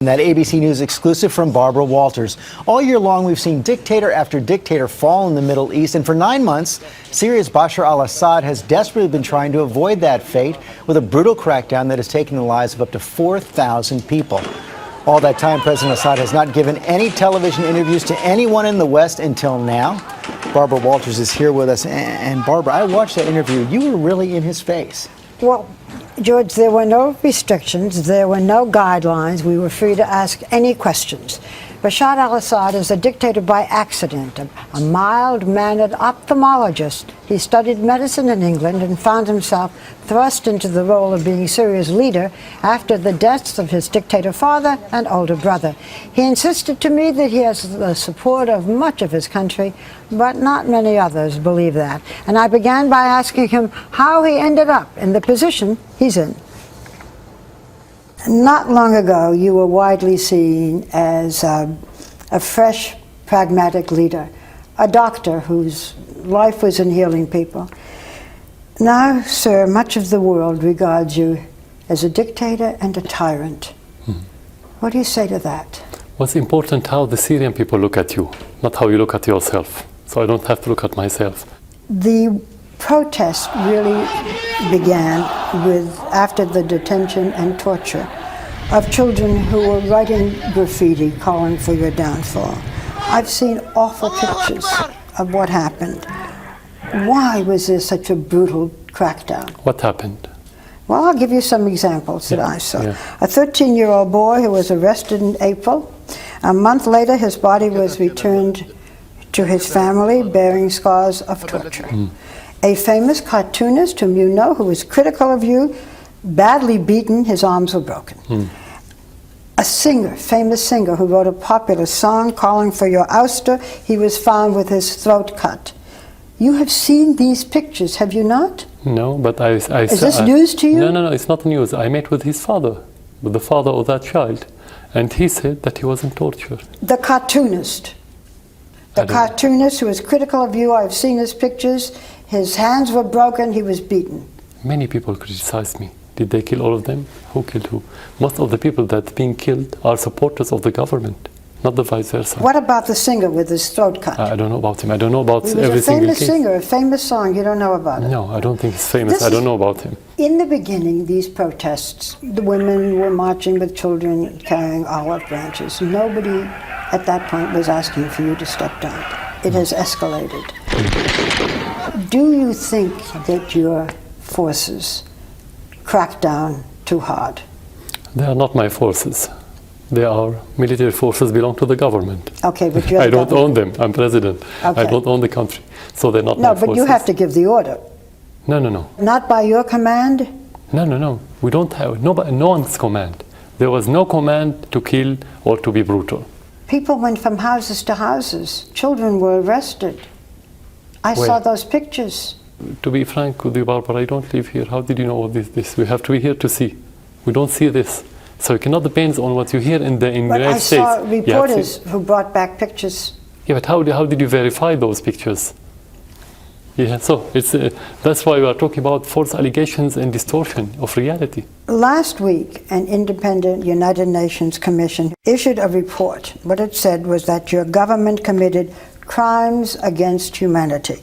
That ABC News exclusive from Barbara Walters. All year long, we've seen dictator after dictator fall in the Middle East. And for 9 months, Syria's Bashar al-Assad has desperately been trying to avoid that fate with a brutal crackdown that has taken the lives of up to 4,000 people. All that time, President Assad has not given any television interviews to anyone in the West until now. Barbara Walters is here with us. And Barbara, I watched that interview. You were really in his face. Well, George, there were no restrictions, there were no guidelines. We were free to ask any questions. Bashar al-Assad is a dictator by accident, a mild-mannered ophthalmologist. He studied medicine in England and found himself thrust into the role of being Syria's leader after the deaths of his dictator father and older brother. He insisted to me that he has the support of much of his country, but not many others believe that. And I began by asking him how he ended up in the position he's in. Not long ago, you were widely seen as a fresh, pragmatic leader, a doctor whose life was in healing people. Now, sir, much of the world regards you as a dictator and a tyrant. What do you say to that? What's important how the Syrian people look at you, not how you look at yourself. So I don't have to look at myself. The protest really began after the detention and torture of children who were writing graffiti calling for your downfall. I've seen awful pictures of what happened. Why was there such a brutal crackdown? What happened? Well, I'll give you some examples that I saw. A 13-year-old boy who was arrested in April. A month later, his body was returned to his family bearing scars of torture. A famous cartoonist whom you know, who was critical of you, badly beaten, his arms were broken. A singer, famous singer, who wrote a popular song calling for your ouster, he was found with his throat cut. You have seen these pictures, have you not? No, but I Is this news to you? No, it's not news. I met with his father, with the father of that child, and he said that he wasn't tortured. The cartoonist. The cartoonist who was critical of you, I've seen his pictures. His hands were broken, he was beaten. Many people criticized me. Did they kill all of them? Who killed who? Most of the people that are being killed are supporters of the government, not the vice versa. What about the singer with his throat cut? I don't know about him. I don't know about every single case. He was a famous singer, a famous song. You don't know about it? No, I don't think he's famous. I don't know about him. In the beginning, these protests, the women were marching with children carrying olive branches. Nobody at that point was asking for you to step down. It has escalated. Do you think that your forces crack down too hard? They are not my forces. They are military forces belong to the government. Okay, but you're I don't own them. I'm president. Okay. I don't own the country. So they're not my forces. No, but you have to give the order. No. Not by your command? No. We don't have, no one's command. There was no command to kill or to be brutal. People went from houses to houses. Children were arrested. I saw those pictures. To be frank with you, Barbara, I don't live here. How did you know this? We have to be here to see. We don't see this. So it cannot depend on what you hear in the United States. I saw reporters who brought back pictures. Yeah, but how did you verify those pictures? Yeah, so that's why we are talking about false allegations and distortion of reality. Last week, an independent United Nations Commission issued a report. What it said was that your government committed crimes against humanity.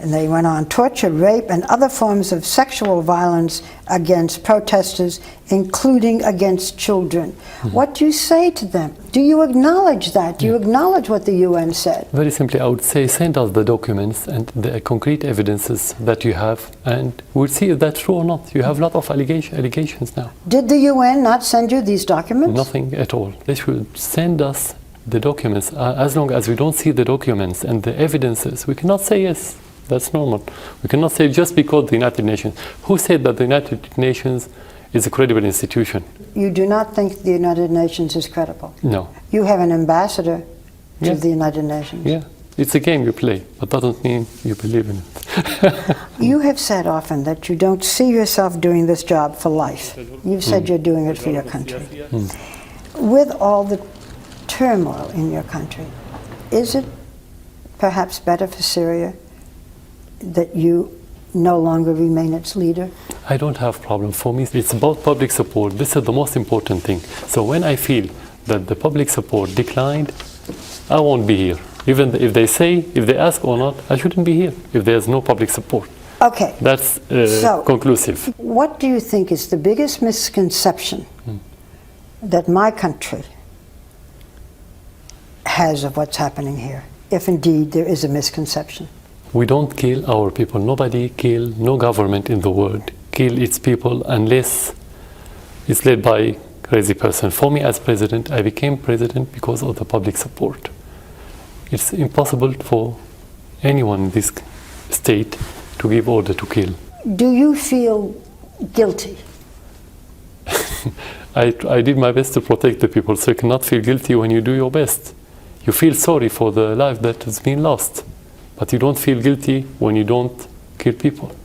And they went on torture, rape, and other forms of sexual violence against protesters, including against children. What do you say to them? Do you acknowledge that? Do you acknowledge what the UN said? Very simply, I would say send us the documents and the concrete evidences that you have, and we'll see if that's true or not. You have a lot of allegations now. Did the UN not send you these documents? Nothing at all. They should send us the documents. As long as we don't see the documents and the evidences, we cannot say yes. That's normal. We cannot say just because the United Nations. Who said that the United Nations is a credible institution? You do not think the United Nations is credible? No. You have an ambassador to the United Nations? Yeah. It's a game you play, but doesn't mean you believe in it. You have said often that you don't see yourself doing this job for life. You've said you're doing it for your country. With all the turmoil in your country, is it perhaps better for Syria that you no longer remain its leader? I don't have problem. For me, it's about public support. This is the most important thing. So when I feel that the public support declined, I won't be here. Even if they ask or not, I shouldn't be here if there's no public support. Okay. That's So, conclusive. what do you think is the biggest misconception that my country has of what's happening here, if indeed there is a misconception? We don't kill our people. Nobody kill, no government in the world kill its people unless it's led by a crazy person. For me as president, I became president because of the public support. It's impossible for anyone in this state to give order to kill. Do you feel guilty? I did my best to protect the people, so you cannot feel guilty when you do your best. You feel sorry for the life that has been lost, but you don't feel guilty when you don't kill people.